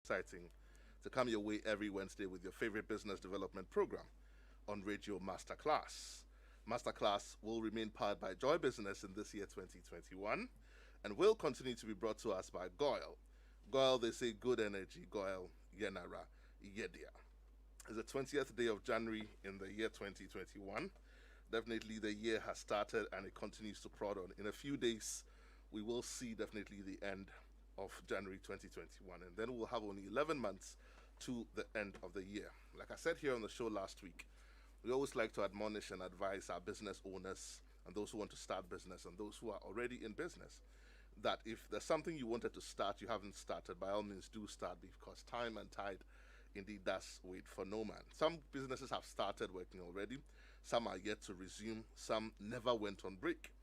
exciting to come your way every Wednesday with your favorite business development program on Radio Masterclass. Masterclass will remain powered by Joy Business in this year 2021 and will continue to be brought to us by Goyle. Goyle, they say good energy. Goyle, Yenara, Yedia. It's the 20th day of January in the year 2021. Definitely the year has started and it continues to prod on. In a few days, we will see definitely the end of January 2021, and then we'll have only 11 months to the end of the year. Like I said here on the show last week, we always like to admonish and advise our business owners and those who want to start business and those who are already in business that if there's something you wanted to start, you haven't started, by all means do start, because time and tide indeed does wait for no man. Some businesses have started working already, some are yet to resume, some never went on break.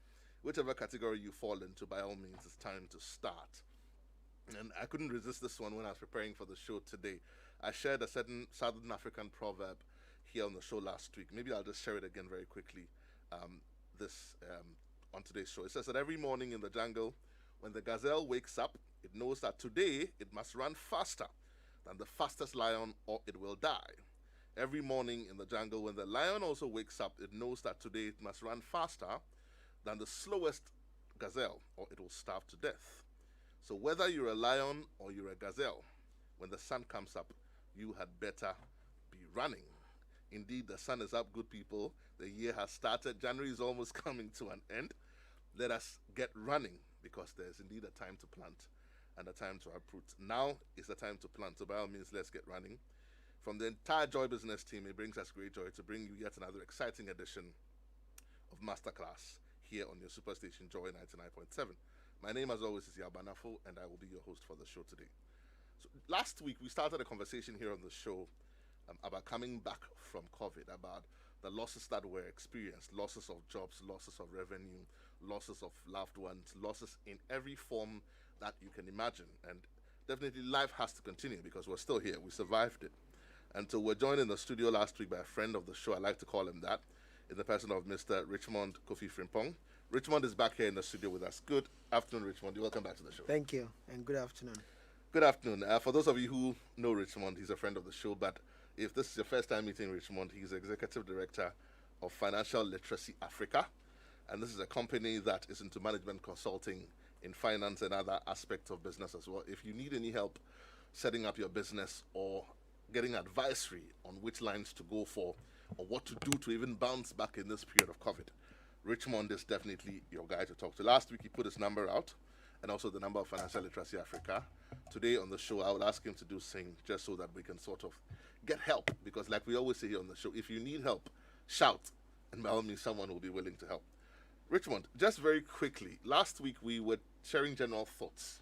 Whichever category you fall into, by all means, it's time to start. And I couldn't resist this one when I was preparing for the show today. I shared a certain Southern African proverb here on the show last week. Maybe I'll just share it again very quickly on today's show. It says that every morning in the jungle, when the gazelle wakes up, it knows that today it must run faster than the fastest lion or it will die. Every morning in the jungle, when the lion also wakes up, it knows that today it must run faster than the slowest gazelle or it will starve to death. So whether you're a lion or you're a gazelle, when the sun comes up, you had better be running. Indeed, the sun is up, good people. The year has started. January is almost coming to an end. Let us get running, because there's indeed a time to plant and a time to uproot. Now is the time to plant. So by all means, let's get running. From the entire Joy Business team, it brings us great joy to bring you yet another exciting edition of Masterclass here on your superstation Joy 99.7. My name, as always, is Yaw Barnafo, and I will be your host for the show today. So last week, we started a conversation here on the show about coming back from COVID, about the losses that were experienced, losses of jobs, losses of revenue, losses of loved ones, losses in every form that you can imagine. And definitely life has to continue because we're still here. We survived it. And so we're joined in the studio last week by a friend of the show. I like to call him that, in the person of Mr. Richmond Kofi Frimpong. Richmond is back here in the studio with us. Good afternoon, Richmond. Welcome back to the show. Thank you, and good afternoon. Good afternoon. For those of you who know Richmond, he's a friend of the show, but if this is your first time meeting Richmond, he's Executive Director of Financial Literacy Africa, and this is a company that is into management consulting in finance and other aspects of business as well. If you need any help setting up your business or getting advisory on which lines to go for or what to do to even bounce back in this period of COVID, Richmond is definitely your guy to talk to. Last week, he put his number out and also the number of Financial Literacy Africa. Today on the show, I will ask him to do same just so that we can sort of get help. Because like we always say here on the show, if you need help, shout. And by all means, someone will be willing to help. Richmond, just very quickly, last week we were sharing general thoughts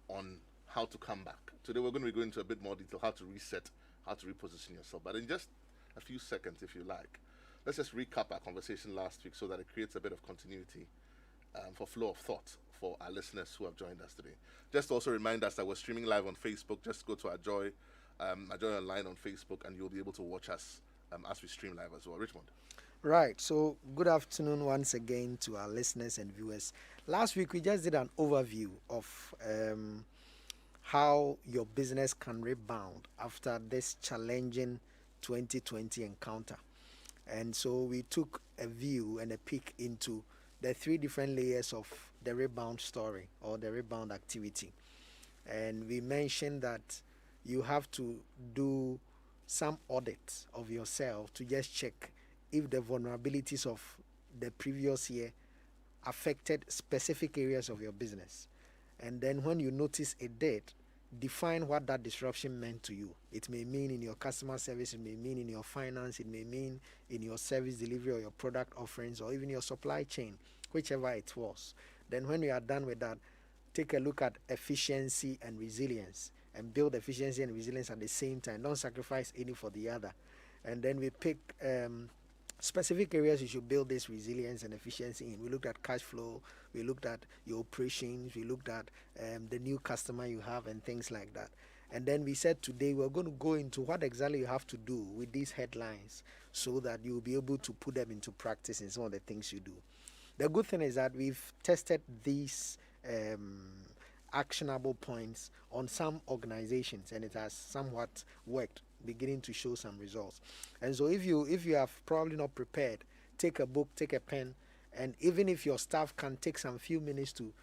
on how to come back. Today we're going to be going into a bit more detail, how to reset, how to reposition yourself. But in just a few seconds, if you like, let's just recap our conversation last week so that it creates a bit of continuity for flow of thought for our listeners who have joined us today. Just to also remind us that we're streaming live on Facebook. Just go to our Joy Online on Facebook, and you'll be able to watch us as we stream live as well. Richmond. Right, so good afternoon once again to our listeners and viewers. Last week we just did an overview of how your business can rebound after this challenging 2020 encounter. And so we took a view and a peek into the three different layers of the rebound story or the rebound activity. And we mentioned that you have to do some audit of yourself to just check if the vulnerabilities of the previous year affected specific areas of your business. And then when you notice it did, define what that disruption meant to you. It may mean in your customer service, it may mean in your finance, it may mean in your service delivery or your product offerings, or even your supply chain, whichever it was. Then when you are done with that, take a look at efficiency and resilience, and build efficiency and resilience at the same time. Don't sacrifice any for the other. And then we pick specific areas you should build this resilience and efficiency in. We looked at cash flow, we looked at your operations, we looked at the new customer you have and things like that. And then we said today we're going to go into what exactly you have to do with these headlines so that you'll be able to put them into practice in some of the things you do. The good thing is that we've tested these actionable points on some organizations, and it has somewhat worked, beginning to show some results. And so if you have probably not prepared, take a book, take a pen, and even if your staff can take some few minutes to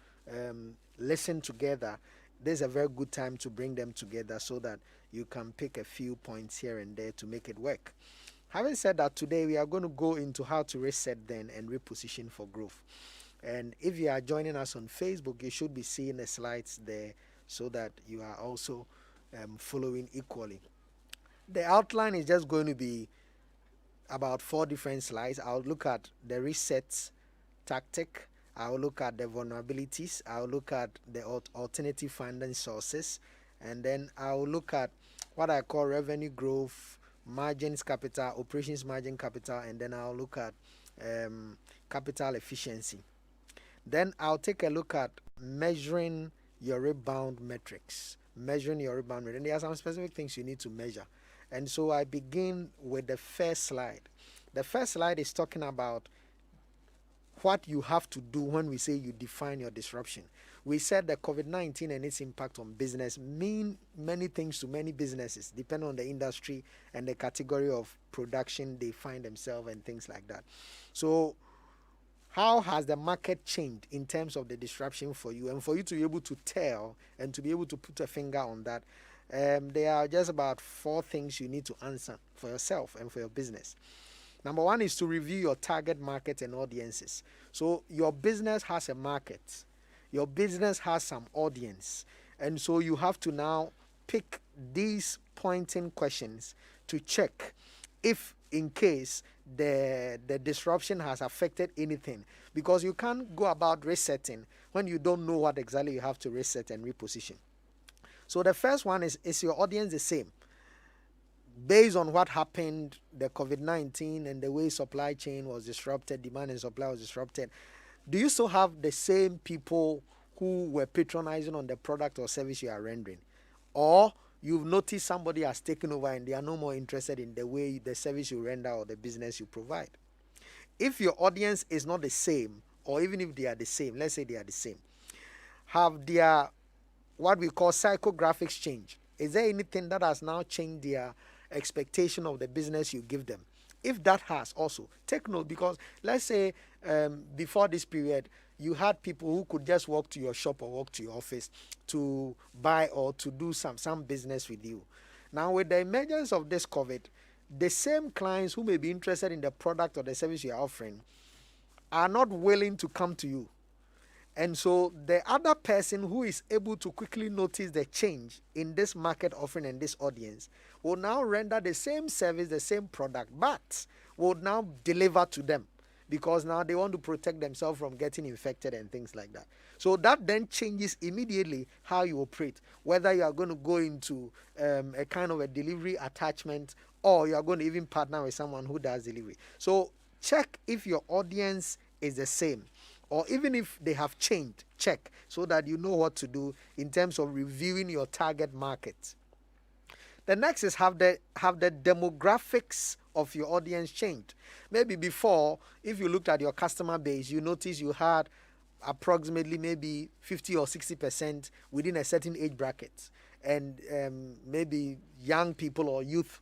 listen together, there's a very good time to bring them together so that you can pick a few points here and there to make it work. Having said that, today we are going to go into how to reset then and reposition for growth. And if you are joining us on Facebook, you should be seeing the slides there so that you are also following equally. The outline is just going to be about 4 different slides. I'll look at the reset tactic, I'll look at the vulnerabilities, I'll look at the alternative funding sources, and then I'll look at what I call revenue growth, margins capital, operations margin capital, and then I'll look at capital efficiency. Then I'll take a look at measuring your rebound metrics. And there are some specific things you need to measure. And so I begin with the first slide. The first slide is talking about what you have to do when we say you define your disruption. We said that COVID-19 and its impact on business mean many things to many businesses, depending on the industry and the category of production they find themselves and things like that. So how has the market changed in terms of the disruption for you? And for you to be able to tell and to be able to put a finger on that, there are just about 4 things you need to answer for yourself and for your business. Number 1 is to review your target market and audiences. So your business has a market. Your business has some audience. And so you have to now pick these pointing questions to check if in case the disruption has affected anything, because you can't go about resetting when you don't know what exactly you have to reset and reposition. So the first one is your audience the same? Based on what happened, the COVID-19 and the way supply chain was disrupted, demand and supply was disrupted, do you still have the same people who were patronizing on the product or service you are rendering? Or you've noticed somebody has taken over and they are no more interested in the way the service you render or the business you provide? If your audience is not the same, or even if they are the same, let's say they are the same, have their what we call psychographics change? Is there anything that has now changed their expectation of the business you give them? If that has, also take note, because let's say before this period you had people who could just walk to your shop or walk to your office to buy or to do some business with you. Now with the emergence of this COVID, the same clients who may be interested in the product or the service you are offering are not willing to come to you. And so the other person who is able to quickly notice the change in this market offering and this audience will now render the same service, the same product, but will now deliver to them, because now they want to protect themselves from getting infected and things like that. So that then changes immediately how you operate, whether you are going to go into a kind of a delivery attachment, or you are going to even partner with someone who does delivery. So check if your audience is the same, or even if they have changed, check so that you know what to do in terms of reviewing your target market. The next is have the demographics of your audience changed. Maybe before, if you looked at your customer base, you noticed you had approximately maybe 50 or 60% within a certain age bracket, and maybe young people or youth,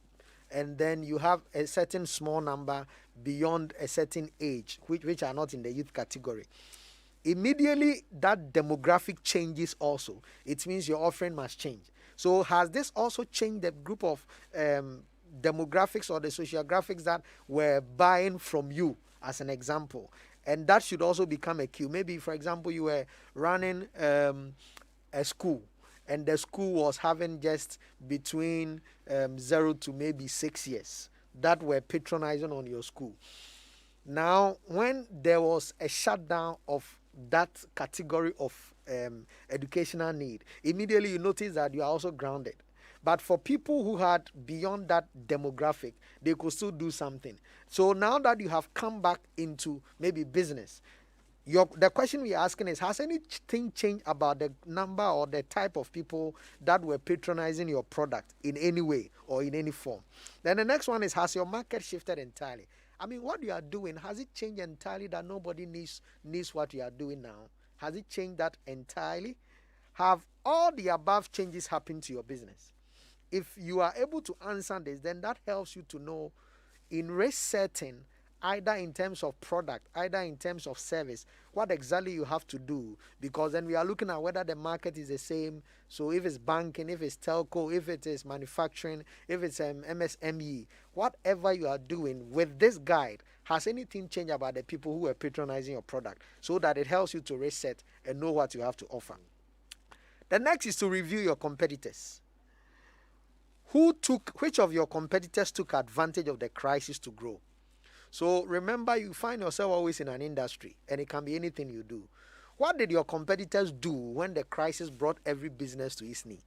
and then you have a certain small number beyond a certain age, which are not in the youth category. Immediately that demographic changes also. It means your offering must change. So has this also changed the group of demographics or the sociographics that were buying from you, as an example? And that should also become a cue. Maybe, for example, you were running a school, and the school was having just between 0 to maybe 6 years that were patronizing on your school. Now, when there was a shutdown of that category of educational need, immediately you notice that you are also grounded. But for people who had beyond that demographic, they could still do something. So now that you have come back into maybe business, the question we're asking is, has anything changed about the number or the type of people that were patronizing your product in any way or in any form? Then the next one is, has your market shifted entirely? I mean, what you are doing, has it changed entirely that nobody needs what you are doing now? Has it changed that entirely? have all the above changes happen to your business? If you are able to answer this, then that helps you to know in risk setting, either in terms of product, either in terms of service, what exactly you have to do. Because then we are looking at whether the market is the same. So if it's banking, if it's telco, if it is manufacturing, if it's MSME, whatever you are doing with this guide, has anything changed about the people who are patronizing your product, so that it helps you to reset and know what you have to offer. The next is to review your competitors. Which of your competitors took advantage of the crisis to grow? So remember, you find yourself always in an industry, and it can be anything you do. What did your competitors do when the crisis brought every business to its knee?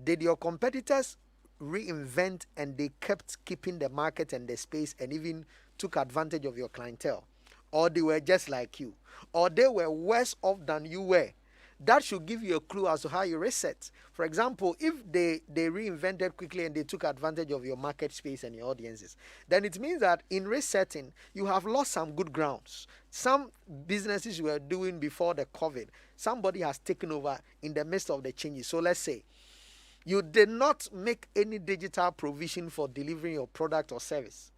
Did your competitors reinvent and they kept keeping the market and the space and even took advantage of your clientele? Or they were just like you? Or they were worse off than you were? That should give you a clue as to how you reset. For example, if they reinvented quickly and they took advantage of your market space and your audiences, then it means that in resetting, you have lost some good grounds. Some businesses you were doing before the COVID, somebody has taken over in the midst of the changes. So let's say you did not make any digital provision for delivering your product or service,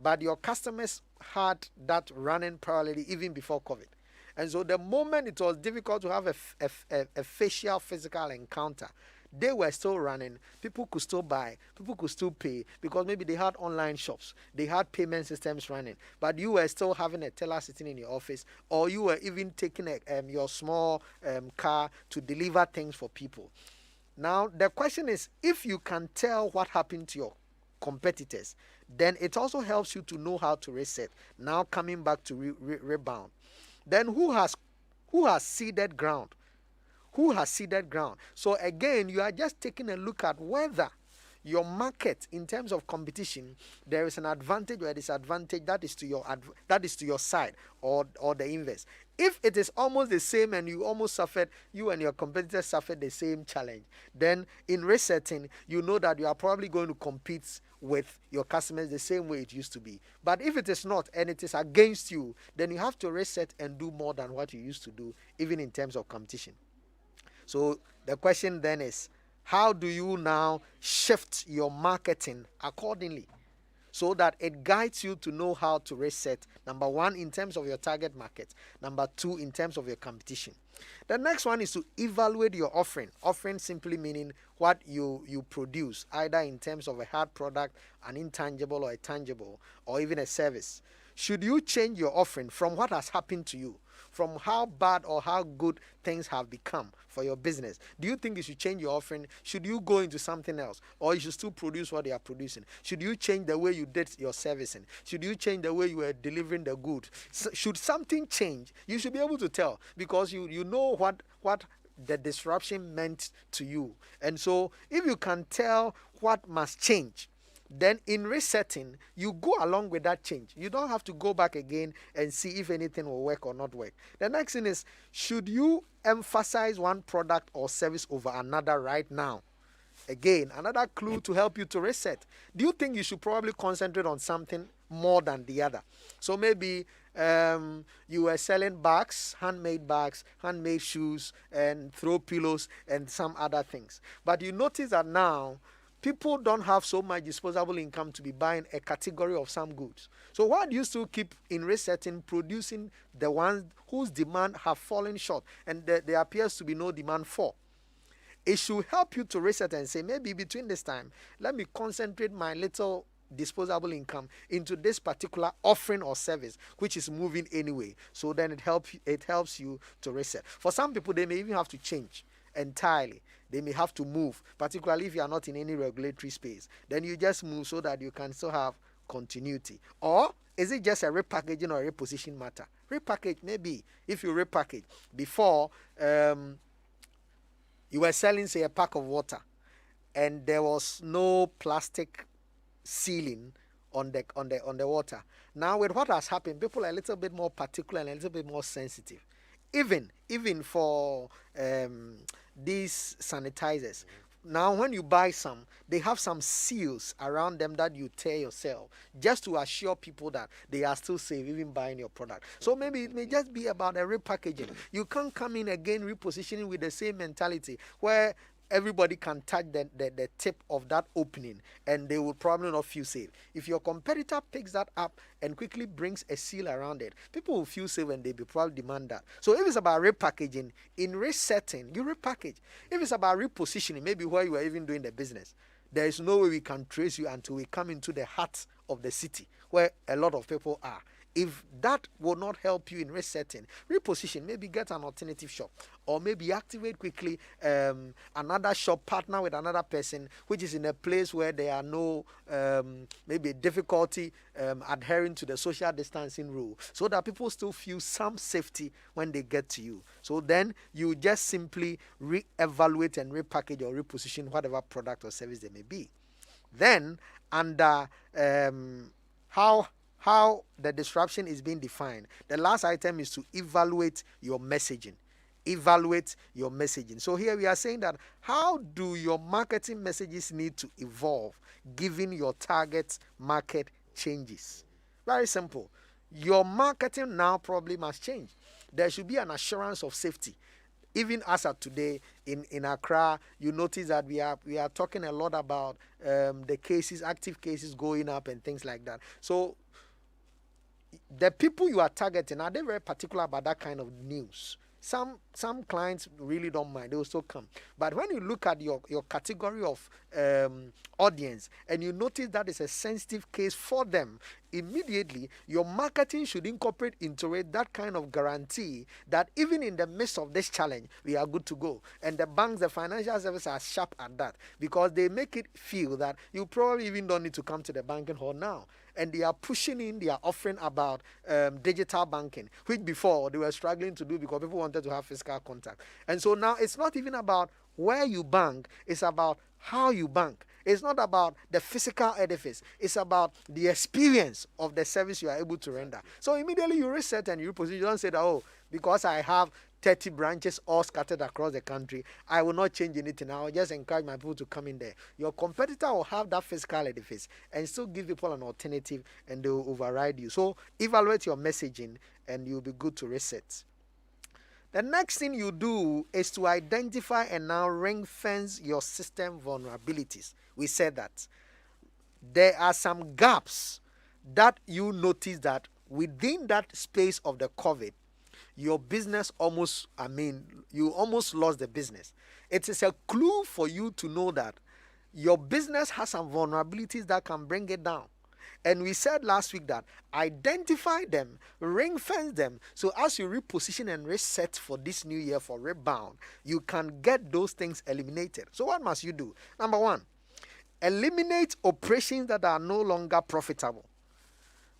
but your customers had that running parallelly even before COVID. And so the moment it was difficult to have a facial physical encounter, they were still running. People could still buy. People could still pay, because maybe they had online shops. They had payment systems running. But you were still having a teller sitting in your office, or you were even taking your small car to deliver things for people. Now, the question is, if you can tell what happened to your competitors, then it also helps you to know how to reset. Now, coming back to rebound. Then who has ceded ground? Who has ceded ground? So again, you are just taking a look at whether your market, in terms of competition, there is an advantage or a disadvantage that is to your side, or the inverse. If it is almost the same and you and your competitors suffered the same challenge, then in resetting, you know that you are probably going to compete with your customers the same way it used to be. But if it is not and it is against you, then you have to reset and do more than what you used to do, even in terms of competition. So the question then is, how do you now shift your marketing accordingly so that it guides you to know how to reset? Number one, in terms of your target market. Number two, in terms of your competition. The next one is to evaluate your offering. Offering simply meaning what you produce, either in terms of a hard product, an intangible or a tangible, or even a service. Should you change your offering from what has happened to you, from how bad or how good things have become for your business? Do you think you should change your offering? Should you go into something else? Or you should still produce what they are producing? Should you change the way you did your servicing? Should you change the way you were delivering the goods? Should something change? You should be able to tell, because you know what the disruption meant to you. And so if you can tell what must change, then in resetting, you go along with that change. You don't have to go back again and see if anything will work or not work. The next thing is, should you emphasize one product or service over another right now? Again, another clue to help you to reset. Do you think you should probably concentrate on something more than the other? So maybe you were selling bags, handmade shoes, and throw pillows and some other things. But you notice that now people don't have so much disposable income to be buying a category of some goods. So why do you still keep in resetting producing the ones whose demand have fallen short and there appears to be no demand for? It should help you to reset and say, maybe between this time, let me concentrate my little disposable income into this particular offering or service which is moving anyway. So then it helps you to reset. For some people, they may even have to change entirely. They may have to move, particularly if you are not in any regulatory space. Then you just move so that you can still have continuity. Or is it just a repackaging or a reposition matter? Repackage, maybe. If you repackage, before you were selling, say, a pack of water, and there was no plastic sealing on the water. Now with what has happened, people are a little bit more particular and a little bit more sensitive. Even for these sanitizers, now when you buy some, they have some seals around them that you tear yourself just to assure people that they are still safe even buying your product. So maybe it may just be about a repackaging. You can't come in again repositioning with the same mentality where everybody can touch the tip of that opening and they will probably not feel safe. If your competitor picks that up and quickly brings a seal around it, people will feel safe and they will probably demand that. So if it's about repackaging, in resetting, you repackage. If it's about repositioning, maybe where you are even doing the business, there is no way we can trace you until we come into the heart of the city where a lot of people are. If that will not help you in resetting, reposition, maybe get an alternative shop or maybe activate quickly another shop, partner with another person which is in a place where there are no maybe difficulty adhering to the social distancing rule so that people still feel some safety when they get to you. So then you just simply re-evaluate and repackage or reposition whatever product or service there may be. Then under how the disruption is being defined, the last item is to evaluate your messaging. Evaluate your messaging. So here we are saying that how do your marketing messages need to evolve given your target market changes? Very simple. Your marketing now probably must change. There should be an assurance of safety. Even as of today in Accra, you notice that we are talking a lot about the cases, active cases going up and things like that. So the people you are targeting, are they very particular about that kind of news? Some clients really don't mind. They will still come. But when you look at your category of audience and you notice that it's a sensitive case for them, immediately your marketing should incorporate into it that kind of guarantee that even in the midst of this challenge, we are good to go. And the banks, the financial services are sharp at that because they make it feel that you probably even don't need to come to the banking hall now. And they are pushing in, they are offering about digital banking, which before they were struggling to do because people wanted to have physical contact. And so now it's not even about where you bank, it's about how you bank. It's not about the physical edifice, it's about the experience of the service you are able to render. So immediately you reset and you reposition. You don't say that, oh, because I have 30 branches all scattered across the country, I will not change anything. I will just encourage my people to come in there. Your competitor will have that physical edifice and still give people an alternative and they will override you. So evaluate your messaging and you'll be good to reset. The next thing you do is to identify and now ring fence your system vulnerabilities. We said that there are some gaps that you notice that within that space of the COVID, your business you almost lost the business. It is a clue for you to know that your business has some vulnerabilities that can bring it down. And we said last week that identify them, ring fence them, so as you reposition and reset for this new year for rebound, you can get those things eliminated. So what must you do? Number one, eliminate operations that are no longer profitable.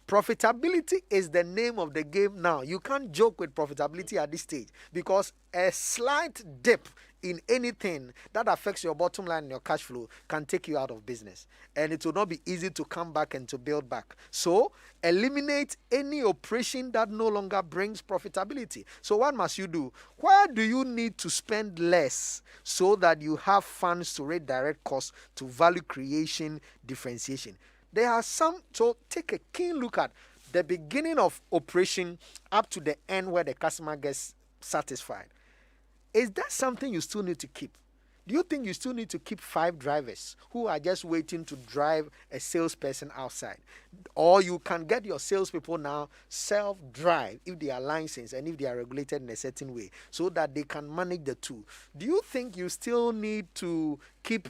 Profitability is the name of the game now. You can't joke with profitability at this stage because a slight dip in anything that affects your bottom line and your cash flow can take you out of business. And it will not be easy to come back and to build back. So eliminate any operation that no longer brings profitability. So what must you do? Where do you need to spend less so that you have funds to redirect costs to value creation, differentiation? There are some, so take a keen look at the beginning of operation up to the end where the customer gets satisfied. Is that something you still need to keep? Do you think you still need to keep 5 drivers who are just waiting to drive a salesperson outside? Or you can get your salespeople now self-drive if they are licensed and if they are regulated in a certain way so that they can manage the two. Do you think you still need to keep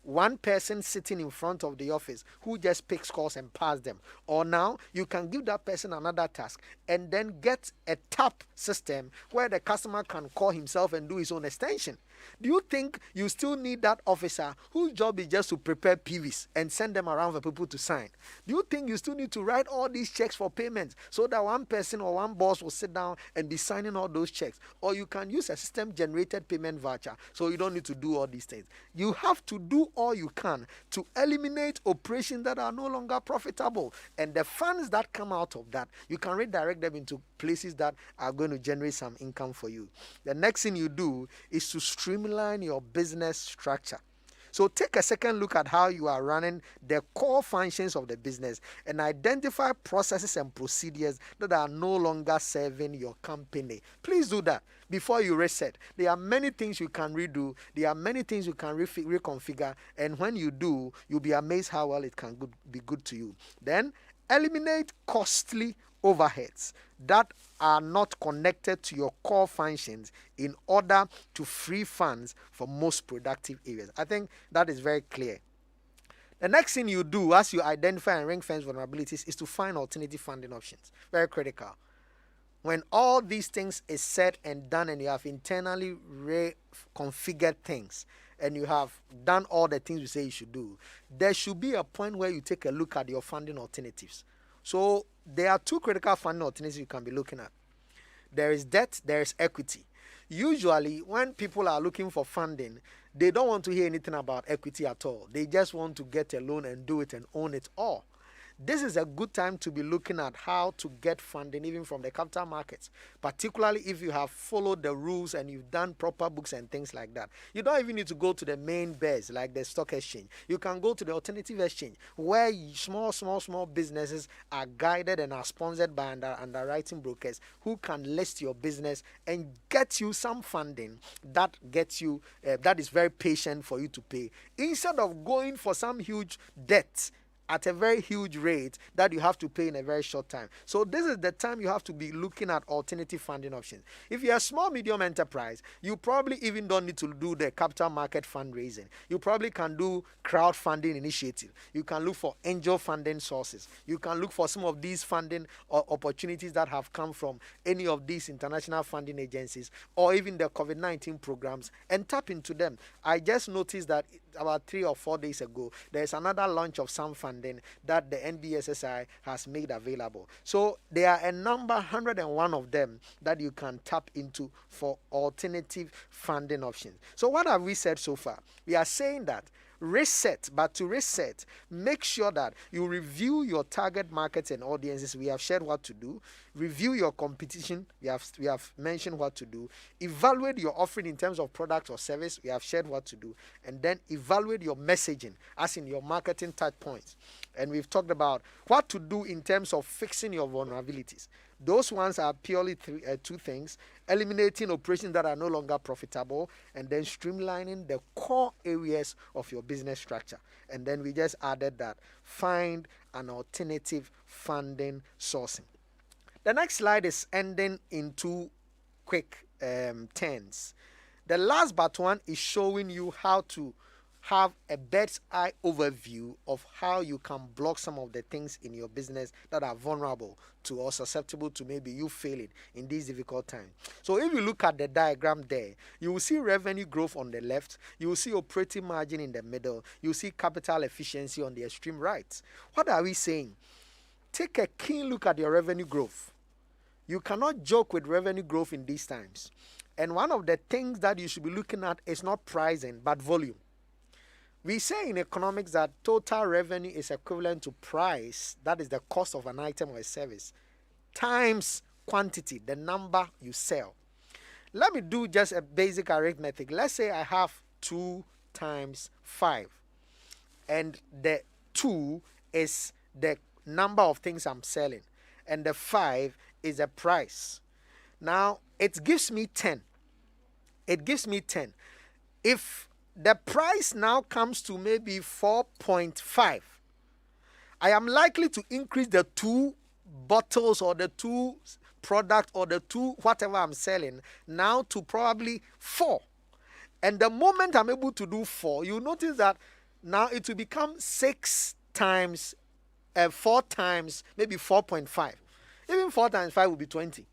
one person sitting in front of the office who just picks calls and pass them? Or now you can give that person another task and then get a tap system where the customer can call himself and do his own extension. Do you think you still need that officer whose job is just to prepare PVs and send them around for people to sign? Do you think you still need to write all these checks for payments so that one person or one boss will sit down and be signing all those checks? Or you can use a system-generated payment voucher so you don't need to do all these things. You have to do all you can to eliminate operations that are no longer profitable. And the funds that come out of that, you can redirect them into places that are going to generate some income for you. The next thing you do is to streamline your business structure. So take a second look at how you are running the core functions of the business and identify processes and procedures that are no longer serving your company. Please do that before you reset. There are many things you can redo. There are many things you can reconfigure. And when you do, you'll be amazed how well it can be good to you. Then eliminate costly overheads that are not connected to your core functions in order to free funds for most productive areas. I think that is very clear. The next thing you do as you identify and ring-fence vulnerabilities is to find alternative funding options. Very critical. When all these things is said and done and you have internally reconfigured things and you have done all the things you say you should do, there should be a point where you take a look at your funding alternatives. So there are two critical funding alternatives you can be looking at. There is debt, there is equity. Usually, when people are looking for funding, they don't want to hear anything about equity at all. They just want to get a loan and do it and own it all. This is a good time to be looking at how to get funding even from the capital markets, particularly if you have followed the rules and you've done proper books and things like that. You don't even need to go to the main bears like the stock exchange. You can go to the alternative exchange where small businesses are guided and are sponsored by underwriting brokers who can list your business and get you some funding that gets you that is very patient for you to pay, instead of going for some huge debt at a very huge rate that you have to pay in a very short time. So this is the time you have to be looking at alternative funding options. If you're a small, medium enterprise, you probably even don't need to do the capital market fundraising. You probably can do crowdfunding initiative. You can look for angel funding sources. You can look for some of these funding opportunities that have come from any of these international funding agencies or even the COVID-19 programs and tap into them. I just noticed that about 3 or 4 days ago, there's another launch of some funding that the NBSSI has made available. So there are a number, 101 of them, that you can tap into for alternative funding options. So what have we said so far? We are saying that reset, but to reset, make sure that you review your target markets and audiences. We have shared what to do. Review your competition. We have mentioned what to do. Evaluate your offering in terms of product or service. We have shared what to do. And then evaluate your messaging, as in your marketing touch points. And we've talked about what to do in terms of fixing your vulnerabilities. Those ones are purely two things: eliminating operations that are no longer profitable, and then streamlining the core areas of your business structure. And then we just added that find an alternative funding sourcing. The next slide is ending in two quick turns. The last but one is showing you how to have a bird's eye overview of how you can block some of the things in your business that are vulnerable to or susceptible to maybe you failing in these difficult times. So if you look at the diagram there, you will see revenue growth on the left, you will see operating margin in the middle, you will see capital efficiency on the extreme right. What are we saying? Take a keen look at your revenue growth. You cannot joke with revenue growth in these times. And one of the things that you should be looking at is not pricing, but volume. We say in economics that total revenue is equivalent to price, that is the cost of an item or a service, times quantity, the number you sell. Let me do just a basic arithmetic. Let's say I have 2 times 5, and the 2 is the number of things I'm selling, and the 5 is the price. Now, it gives me 10. It gives me 10. If the price now comes to maybe 4.5, I am likely to increase the 2 bottles or the 2 product or the 2 whatever I'm selling now to probably 4. And the moment I'm able to do 4, you notice that now it will become 6 times 4 times maybe 4.5. Even 4 times 5 will be 20.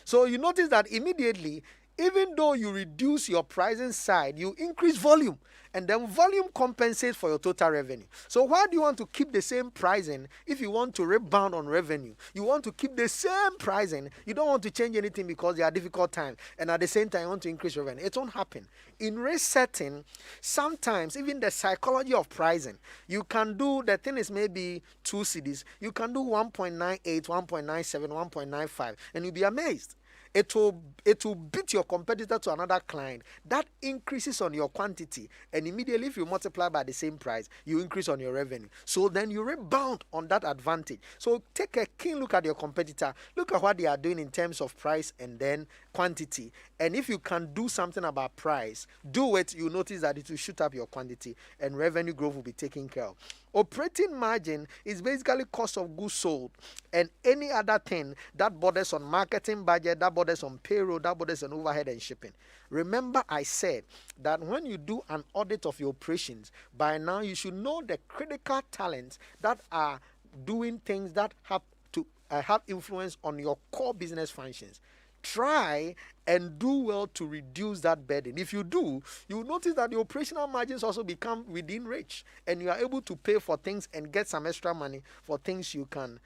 So you notice that immediately even though you reduce your pricing side, you increase volume. And then volume compensates for your total revenue. So why do you want to keep the same pricing if you want to rebound on revenue? You want to keep the same pricing. You don't want to change anything because there are difficult times. And at the same time, you want to increase revenue. It won't happen. In resetting, sometimes even the psychology of pricing, you can do, the thing is maybe 2 cedis. You can do 1.98, 1.97, 1.95, and you'll be amazed. It will beat your competitor to another client. That increases on your quantity, and immediately if you multiply by the same price, you increase on your revenue. So then you rebound on that advantage. So take a keen look at your competitor. Look at what they are doing in terms of price and then quantity. And if you can do something about price, do it. You notice that it will shoot up your quantity and revenue growth will be taken care of. Operating margin is basically cost of goods sold and any other thing that borders on marketing budget, that borders on payroll, that borders on overhead and shipping. Remember I said that when you do an audit of your operations, by now you should know the critical talents that are doing things that have to have influence on your core business functions. Try and do well to reduce that burden. If you do, you will notice that the operational margins also become within reach, and you are able to pay for things and get some extra money for things you can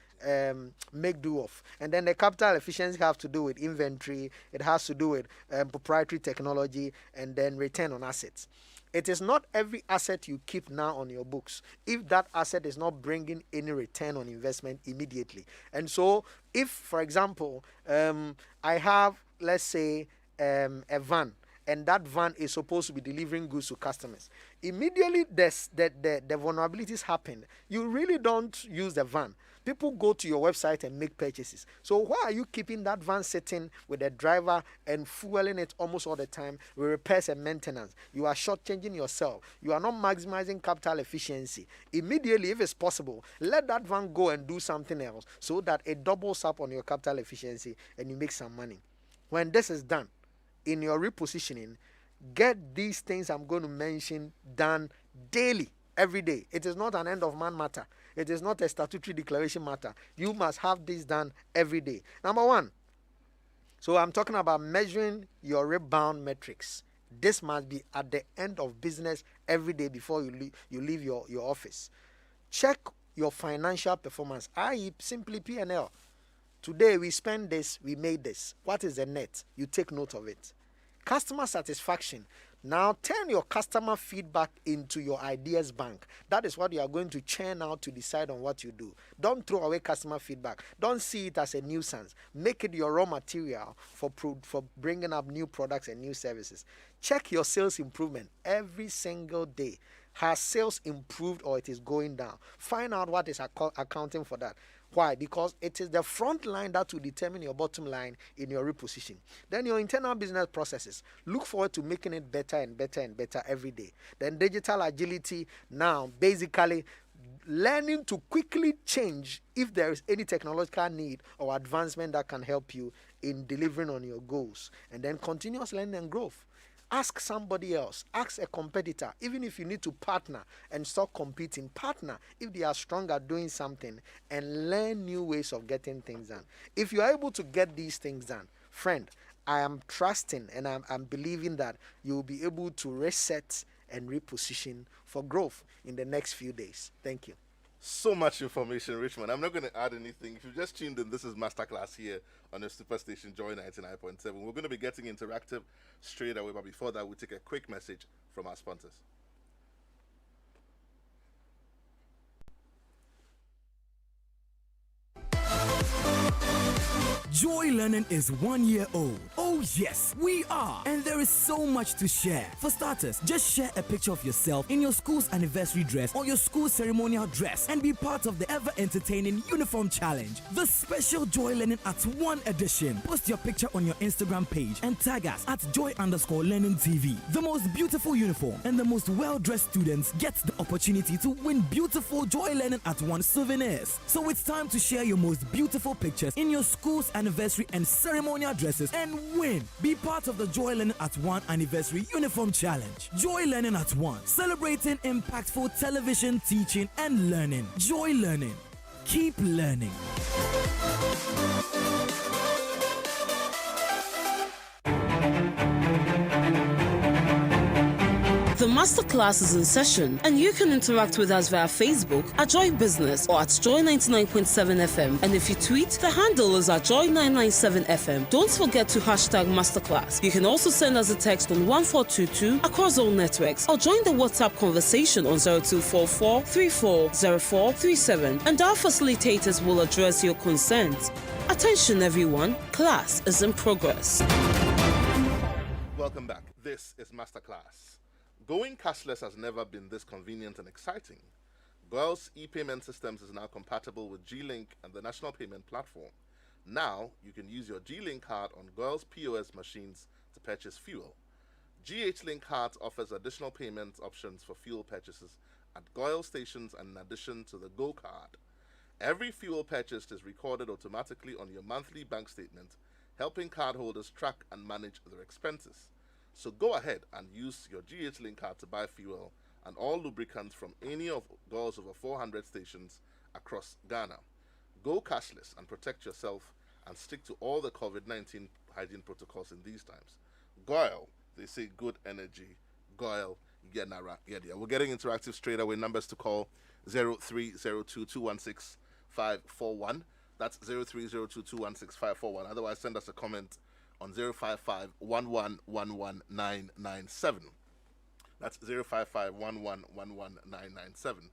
make do of. And then the capital efficiency has to do with inventory, it has to do with proprietary technology, and then return on assets. It is not every asset you keep now on your books if that asset is not bringing any return on investment immediately. And so if, for example, I have, let's say, a van, and that van is supposed to be delivering goods to customers. Immediately the vulnerabilities happen. You really don't use the van. People go to your website and make purchases. So why are you keeping that van sitting with a driver and fueling it almost all the time with repairs and maintenance? You are shortchanging yourself. You are not maximizing capital efficiency. Immediately, if it's possible, let that van go and do something else so that it doubles up on your capital efficiency and you make some money. When this is done, in your repositioning, get these things I'm going to mention done daily, every day. It is not an end of man matter. It is not a statutory declaration matter. You must have this done every day. Number one, so I'm talking about measuring your rebound metrics. This must be at the end of business every day before you leave your office. Check your financial performance, i.e. simply P&L. Today we spend this, we made this. What is the net? You take note of it. Customer satisfaction. Now turn your customer feedback into your ideas bank. That is what you are going to churn out to decide on what you do. Don't throw away customer feedback. Don't see it as a nuisance. Make it your raw material for bringing up new products and new services. Check your sales improvement every single day. Has sales improved or it is going down? Find out what is accounting for that. Why? Because it is the front line that will determine your bottom line in your reposition. Then your internal business processes. Look forward to making it better and better and better every day. Then digital agility. Now, basically, learning to quickly change if there is any technological need or advancement that can help you in delivering on your goals. And then continuous learning and growth. Ask somebody else. Ask a competitor. Even if you need to partner and stop competing, partner if they are strong at doing something and learn new ways of getting things done. If you are able to get these things done, friend, I am trusting and I'm believing that you will be able to reset and reposition for growth in the next few days. Thank you. So much information, Richmond. I'm not going to add anything. If you just tuned in, this is Masterclass here on the Superstation Joy 99.7. We're going to be getting interactive straight away, but before that, we'll take a quick message from our sponsors. Joy Learning is 1 year old. Oh yes, we are. And there is so much to share. For starters, just share a picture of yourself in your school's anniversary dress or your school's ceremonial dress and be part of the ever-entertaining uniform challenge. The special Joy Learning at 1 edition. Post your picture on your Instagram page and tag us at Joy_Learning TV. The most beautiful uniform and the most well-dressed students get the opportunity to win beautiful Joy Learning at 1 souvenirs. So it's time to share your most beautiful pictures in your school's anniversary and ceremonial dresses and win. Be part of the Joy Learning at 1 anniversary uniform challenge. Joy Learning at 1, celebrating impactful television teaching and learning. Joy Learning. Keep learning. The Masterclass is in session, and you can interact with us via Facebook at Joy Business or at Joy 99.7 FM. And if you tweet, the handle is at Joy 997 FM. Don't forget to hashtag Masterclass. You can also send us a text on 1422 across all networks, or join the WhatsApp conversation on 0244 340437, and our facilitators will address your concerns. Attention everyone, class is in progress. Welcome back. This is Masterclass. Going cashless has never been this convenient and exciting. Goil's e-payment systems is now compatible with G-Link and the National Payment Platform. Now, you can use your G-Link card on Goil's POS machines to purchase fuel. GH-Link cards offers additional payment options for fuel purchases at Goil stations and in addition to the Go card. Every fuel purchased is recorded automatically on your monthly bank statement, helping cardholders track and manage their expenses. So go ahead and use your GH-Link card to buy fuel and all lubricants from any of Goil's over 400 stations across Ghana. Go cashless and protect yourself and stick to all the COVID-19 hygiene protocols in these times. Goil, they say good energy. Goil, Yenara, Yedia. We're getting interactive straight away. Numbers to call 0302-216-541. That's 0302-216-541. Otherwise, send us a comment on 055-1111-997. That's 055-1111-997.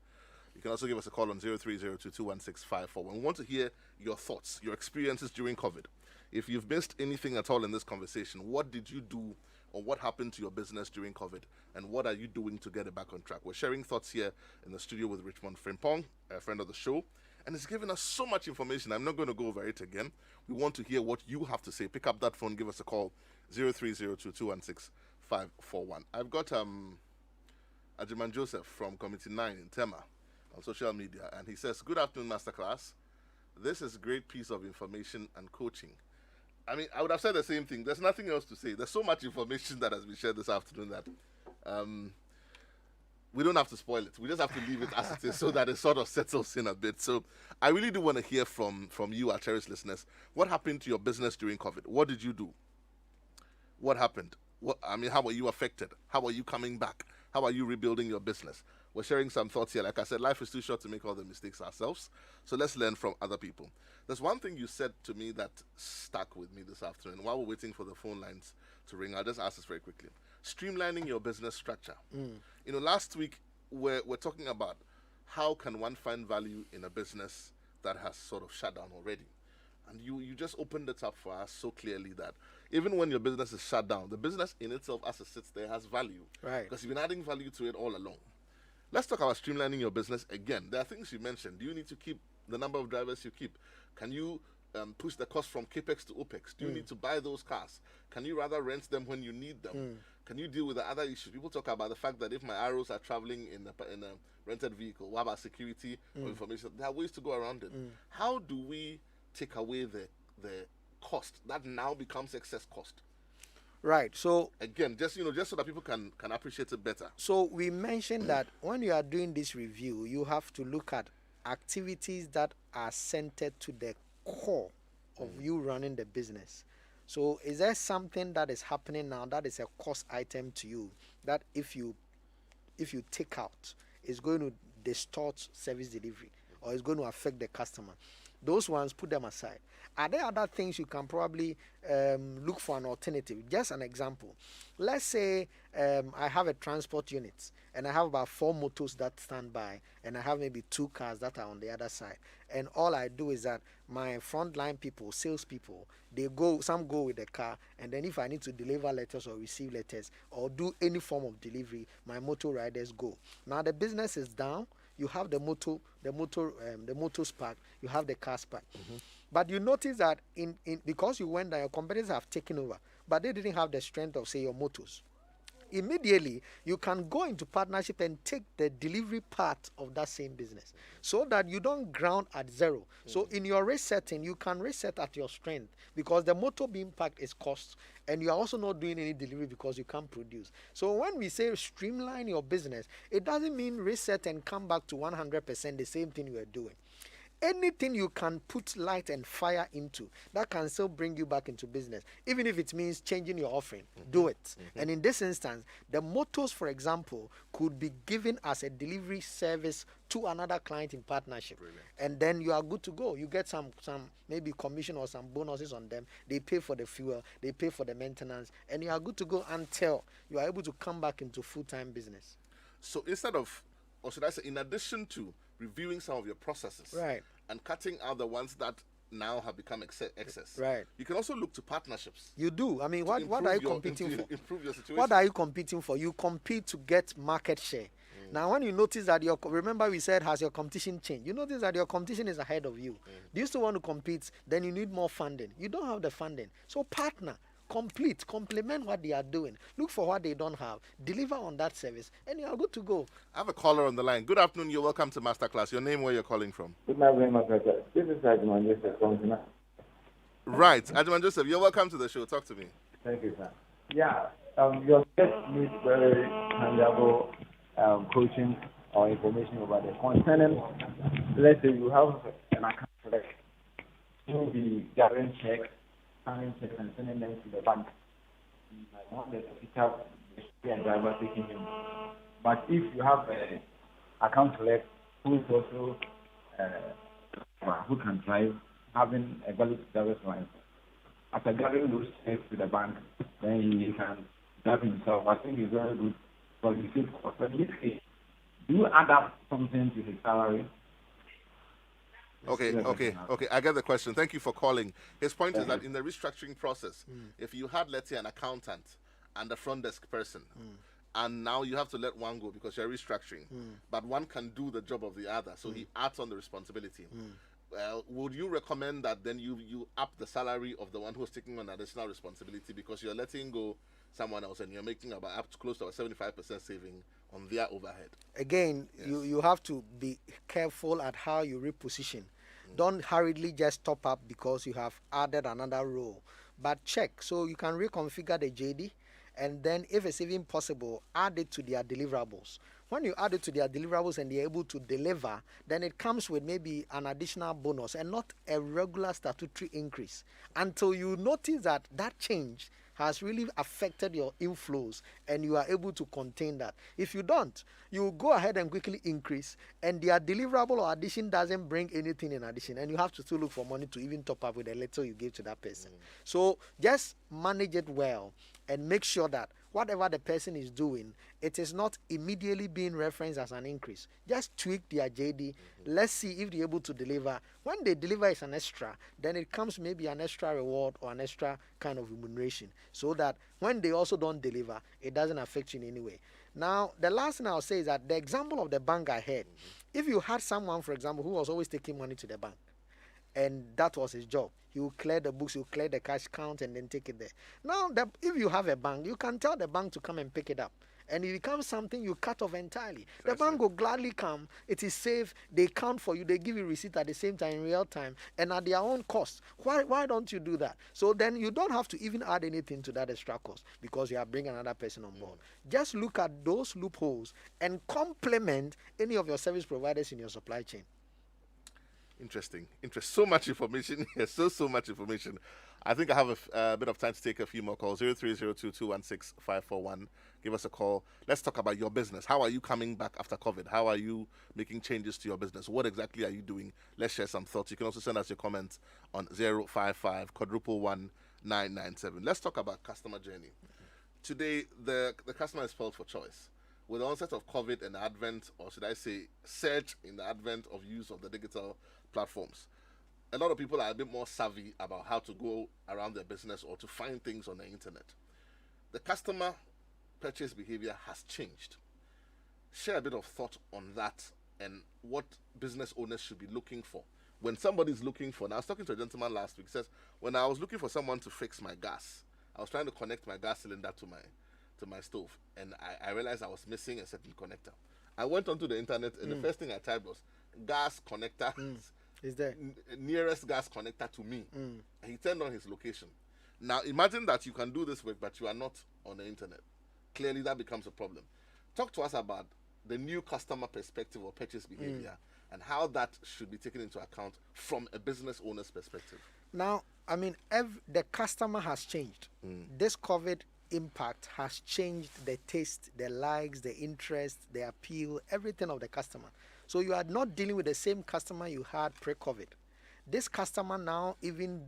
You can also give us a call on 0302-216-541. We want to hear your thoughts, your experiences during COVID. If you've missed anything at all in this conversation, what did you do or what happened to your business during COVID, and what are you doing to get it back on track? We're sharing thoughts here in the studio with Richmond Frimpong, a friend of the show, and it's given us so much information. I'm not going to go over it again. We want to hear what you have to say. Pick up that phone, give us a call, 0302-216-541. I've got Ajiman Joseph from Committee 9 in Tema on social media, and he says, "Good afternoon, Masterclass. This is a great piece of information and coaching." I mean, I would have said the same thing. There's nothing else to say. There's so much information that has been shared this afternoon that we don't have to spoil it. We just have to leave it as it is so that it sort of settles in a bit. So I really do want to hear from you, our cherished listeners. What happened to your business during COVID? What did you do? What happened? How were you affected? How are you coming back? How are you rebuilding your business? We're sharing some thoughts here. Like I said, life is too short to make all the mistakes ourselves. So let's learn from other people. There's one thing you said to me that stuck with me this afternoon. While we're waiting for the phone lines to ring, I'll just ask this very quickly. Streamlining your business structure. You know, last week we're talking about how can one find value in a business that has sort of shut down already. And you just opened it up for us so clearly that even when your business is shut down, the business in itself as it sits there has value. Right. Because you've been adding value to it all along. Let's talk about streamlining your business again. There are things you mentioned. Do you need to keep the number of drivers you keep? Can you push the cost from CAPEX to OPEX? Do you need to buy those cars? Can you rather rent them when you need them? Can you deal with the other issues? People talk about the fact that if my arrows are traveling in a rented vehicle, what about security or information? There are ways to go around it. How do we take away the cost that now becomes excess cost? Right. So again, just so that people can appreciate it better. So we mentioned that when you are doing this review, you have to look at activities that are centered to the core of you running the business. So is there something that is happening now that is a cost item to you that if you take out, is going to distort service delivery or is going to affect the customer? Those ones, put them aside. Are there other things you can probably look for an alternative? Just an example. Let's say I have a transport unit and I have about 4 motors that stand by and I have maybe 2 cars that are on the other side. And all I do is that my frontline people, salespeople, some go with the car, and then if I need to deliver letters or receive letters or do any form of delivery, my motor riders go. Now the business is down. You have the motors parked, you have the cars parked. But you notice that because you went there, your competitors have taken over, but they didn't have the strength of, say, your motors. Immediately, you can go into partnership and take the delivery part of that same business so that you don't ground at zero. So in your resetting, you can reset at your strength because the motor being packed is cost and you are also not doing any delivery because you can't produce. So when we say streamline your business, it doesn't mean reset and come back to 100% the same thing you are doing. anything you can put light and fire into that can still bring you back into business, even if it means changing your offering, do it. And in this instance, the motors, for example, could be given as a delivery service to another client in partnership. Brilliant. And then you are good to go. You get some maybe commission or some bonuses on them. They pay for the fuel, they pay for the maintenance, and you are good to go until you are able to come back into full-time business. So instead of, or should I say, in addition to reviewing some of your processes, Right. and cutting out the ones that now have become excess, Right. you can also look to partnerships. You do. I mean, what are you competing for? Improve your situation. What are you competing for? You compete to get market share. Now, when you notice that remember we said, has your competition changed? You notice that your competition is ahead of you. Do you still want to compete? Then you need more funding. You don't have the funding. So partner, complement what they are doing. Look for what they don't have. Deliver on that service, and you are good to go. I have a caller on the line. Good afternoon. You're welcome to Masterclass. Your name, where you're calling from? Good morning, Masterclass. This is Ajman Joseph from Ghana. Right. Ajman Joseph, you're welcome to the show. Talk to me. Thank you, sir. Yeah, your guest needs very tangible coaching or information about it. Concerning, let's say you have an account, like you'll be gathering checks, signing checks, and sending them to the bank. I want the official and driver taking him. But if you have an account left who is also who can drive, having a valid driver's license, after gathering those checks to the bank, then he can drive himself. I think it's very good for the sake of this case. Do you add up something to his salary? Okay. I get the question. Thank you for calling. His point is that in the restructuring process, if you had, let's say, an accountant and a front desk person, and now you have to let one go because you're restructuring, but one can do the job of the other, so he adds on the responsibility. Well, would you recommend that then you up the salary of the one who's taking on additional responsibility because you're letting go someone else and you're making about up to close to a 75% saving on their overhead? Again, you have to be careful at how you reposition. Don't hurriedly just top up because you have added another role, but check. So you can reconfigure the JD, and then if it's even possible, add it to their deliverables. When you add it to their deliverables and they're able to deliver, then it comes with maybe an additional bonus and not a regular statutory increase until you notice that that change has really affected your inflows and you are able to contain that. If you don't, you go ahead and quickly increase, and their deliverable or addition doesn't bring anything in addition, and you have to still look for money to even top up with a little you give to that person. So just manage it well and make sure that whatever the person is doing, it is not immediately being referenced as an increase. Just tweak their JD. Let's see if they're able to deliver. When they deliver as an extra, then it comes maybe an extra reward or an extra kind of remuneration, so that when they also don't deliver, it doesn't affect you in any way. Now, the last thing I'll say is that the example of the bank I had, if you had someone, for example, who was always taking money to the bank, and that was his job, he will clear the books, he will clear the cash count, and then take it there. Now, if you have a bank, you can tell the bank to come and pick it up. And it becomes something you cut off entirely. The bank will gladly come. It is safe. They count for you. They give you receipt at the same time, in real time, and at their own cost. Why don't you do that? So then you don't have to even add anything to that extra cost because you are bringing another person on board. Just look at those loopholes and complement any of your service providers in your supply chain. Interesting. So much information here. So much information. I think I have a bit of time to take a few more calls. 0302216541. Give us a call. Let's talk about your business. How are you coming back after COVID? How are you making changes to your business? What exactly are you doing? Let's share some thoughts. You can also send us your comments on 055 111 Let's talk about customer journey. Today, the customer is spoiled for choice. With the onset of COVID and the advent, or should I say, surge in the advent of use of the digital platforms, a lot of people are a bit more savvy about how to go around their business or to find things on the internet. The customer purchase behavior has changed. Share a bit of thought on that and what business owners should be looking for. When somebody's looking for, and I was talking to a gentleman last week, says, when I was looking for someone to fix my gas, I was trying to connect my gas cylinder to my stove, and I realized I was missing a certain connector. I went onto the internet, and the first thing I typed was gas connector. Is there nearest gas connector to me? And he turned on his location. Now imagine that you can do this work, but you are not on the internet. Clearly, that becomes a problem. Talk to us about the new customer perspective or purchase behavior and how that should be taken into account from a business owner's perspective. Now, I mean, the customer has changed. This COVID impact has changed the taste, the likes, the interest, the appeal, everything of the customer. So you are not dealing with the same customer you had pre-COVID. This customer now even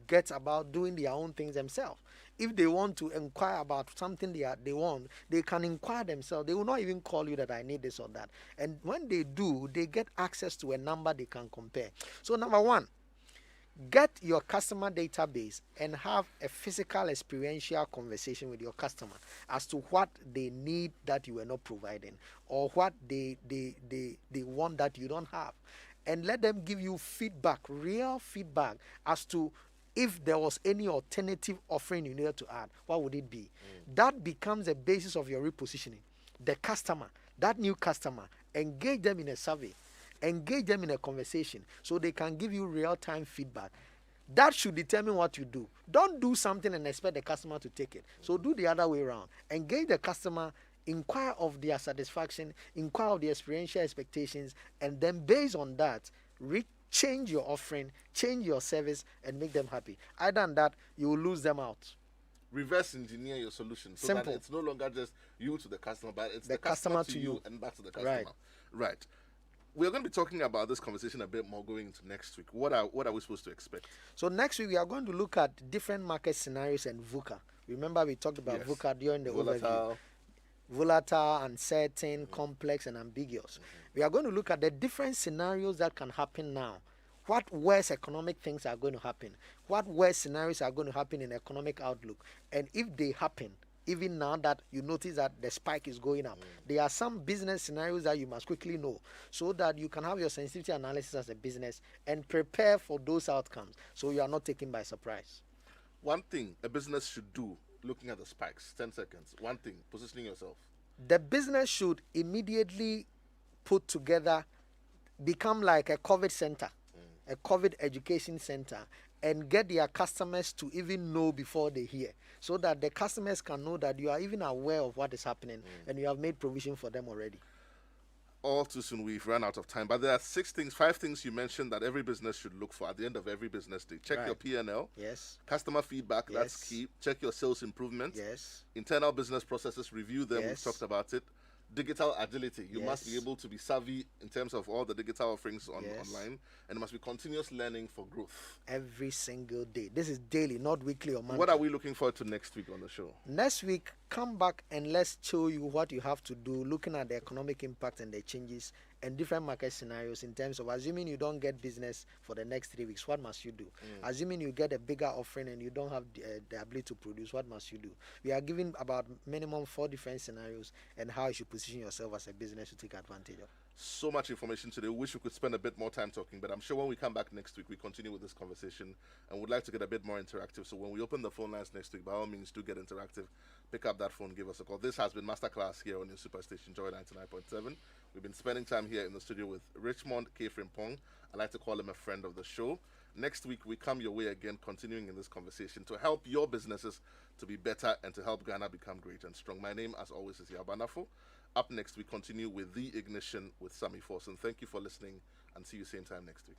gets about doing their own things themselves. If they want to inquire about something they want, they can inquire themselves. They will not even call you that I need this or that. And when they do, they get access to a number they can compare. So number one, get your customer database and have a physical experiential conversation with your customer as to what they need that you are not providing, or what they want that you don't have. And let them give you feedback, real feedback, as to if there was any alternative offering you needed to add, what would it be? That becomes a basis of your repositioning. The customer, that new customer, engage them in a survey, engage them in a conversation so they can give you real-time feedback. That should determine what you do. Don't do something and expect the customer to take it. So do the other way around. Engage the customer, inquire of their satisfaction, inquire of their experiential expectations, and then based on that, change your offering, change your service, and make them happy. Other than that, you will lose them out. Reverse engineer your solution so Simple. that it's no longer just you to the customer, but it's the customer to you and back to the customer. Right. We're going to be talking about this conversation a bit more going into next week. What are we supposed to expect? So next week we are going to look at different market scenarios and VUCA. Remember we talked about VUCA during the overview. Volatile, uncertain, complex, and ambiguous. We are going to look at the different scenarios that can happen now. What worse economic things are going to happen? What worse scenarios are going to happen in economic outlook? And if they happen, even now that you notice that the spike is going up, there are some business scenarios that you must quickly know so that you can have your sensitivity analysis as a business and prepare for those outcomes so you are not taken by surprise. One thing a business should do, looking at the spikes, 10 seconds. One thing, positioning yourself. The business should immediately put together, become like a COVID center, a COVID education center, and get their customers to even know before they hear, so that the customers can know that you are even aware of what is happening and you have made provision for them already. All too soon, we've run out of time, but there are 5 things you mentioned that every business should look for at the end of every business day. Check your P&L. Yes. Customer feedback, that's key. Check your sales improvements. Yes. Internal business processes, review them. We've talked about it. Digital agility. You must be able to be savvy in terms of all the digital offerings online, and it must be continuous learning for growth. Every single day. This is daily, not weekly or monthly. What are we looking forward to next week on the show? Next week, come back and let's show you what you have to do, looking at the economic impact and the changes and different market scenarios in terms of assuming you don't get business for the next 3 weeks, what must you do? Assuming you get a bigger offering and you don't have the ability to produce, what must you do? We are giving about minimum 4 different scenarios and how you should position yourself as a business to take advantage of. So much information today. We wish we could spend a bit more time talking, but I'm sure when we come back next week, we continue with this conversation and would like to get a bit more interactive. So when we open the phone lines next week, by all means, do get interactive. Pick up that phone, give us a call. This has been Masterclass here on your Superstation Joy 99.7. We've been spending time here in the studio with Richmond K. Frimpong. I like to call him a friend of the show. Next week, we come your way again, continuing in this conversation to help your businesses to be better and to help Ghana become great and strong. My name, as always, is Yaw Barnafo. Up next, we continue with The Ignition with Sammy Forson. Thank you for listening and see you same time next week.